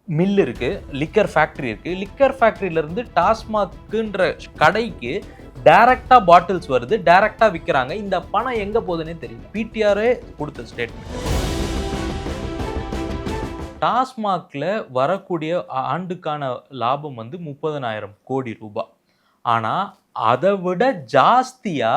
Mill இருக்கு, liquor factory இருக்கு. Liquor ஃபேக்டரியில இருந்து டாஸ்மாக்ன்ற கடைக்கு டைரக்டா பாட்டில்ஸ் வருது, டைரக்டா விக்கிறாங்க. இந்த பணம் எங்க போகுதுன்னே தெரியல. பிடிஆரே கொடுத்த ஸ்டேட்மெண்ட். டாஸ்மாக்ல வரக்கூடிய ஆண்டுக்கான லாபம் வந்து 30,000 கோடி ரூபாய். ஆனா அதை விட ஜாஸ்தியா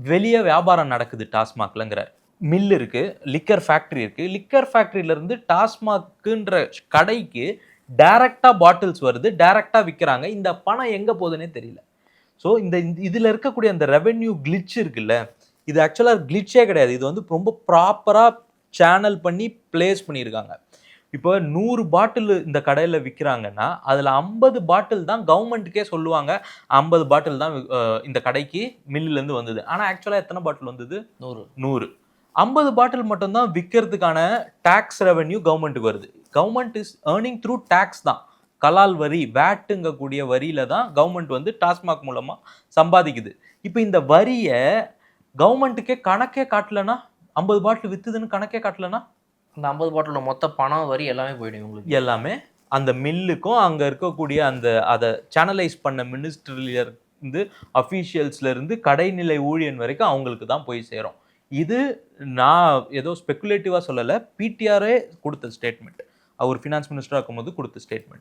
வெளியே வியாபாரம் நடக்குது டாஸ்மாக்லங்கிறார். மில் இருக்கு, லிக்கர் ஃபேக்டரி இருக்கு. லிக்கர் ஃபேக்டரியில இருந்து டாஸ்மாக்ன்ற கடைக்கு டைரக்டா பாட்டில்ஸ் வருது, டைரக்டா விக்கிறாங்க. இந்த பணம் எங்க போகுதுன்னே தெரியல. ஸோ இதுல இருக்கக்கூடிய அந்த ரெவென்யூ கிளிச் இருக்குல்ல, இது ஆக்சுவலா கிளிச்சே கிடையாது. இது வந்து ரொம்ப ப்ராப்பரா சேனல் பண்ணி பிளேஸ் பண்ணியிருக்காங்க. இப்போ 100 பாட்டில் இந்த கடையில் விற்கிறாங்கன்னா அதில் 50 பாட்டில் தான் கவர்மெண்ட்டுக்கே சொல்லுவாங்க, 50 பாட்டில் தான் இந்த கடைக்கு மில்லிலேருந்து வந்தது. ஆனால் ஆக்சுவலாக எத்தனை பாட்டில் வந்தது? 100. 50 பாட்டில் மட்டும்தான் விற்கிறதுக்கான டாக்ஸ் ரெவென்யூ கவர்மெண்ட்டுக்கு வருது. Government is earning through tax தான். கலால் வரி, வேட்டுங்கக்கூடிய வரியில தான் கவர்மெண்ட் வந்து டாஸ்மாக் மூலமா சம்பாதிக்குது. இப்போ இந்த வரியை கவர்மெண்ட்டுக்கே கணக்கே காட்டலன்னா, 50 பாட்டில் வித்துதுன்னு கணக்கே காட்டலன்னா, அந்த 50 பாட்டிலோட மொத்த பணம் வரி எல்லாமே போயிடும் உங்களுக்கு. எல்லாமே அந்த மில்லுக்கும் அங்கே இருக்கக்கூடிய அதை சேனலைஸ் பண்ண மினிஸ்ட்ரியில இருந்து அஃபீஷியல்ஸ்ல இருந்து கடைநிலை ஊழியன் வரைக்கும் அவங்களுக்கு தான் போய் சேரும். இது நான் ஏதோ ஸ்பெகுலேட்டிவா சொல்லலை, பிடிஆரே கொடுத்த ஸ்டேட்மெண்ட். அவர் ஃபினான்ஸ் மினிஸ்டராக இருக்கும்போது கொடுத்த ஸ்டேட்மெண்ட்.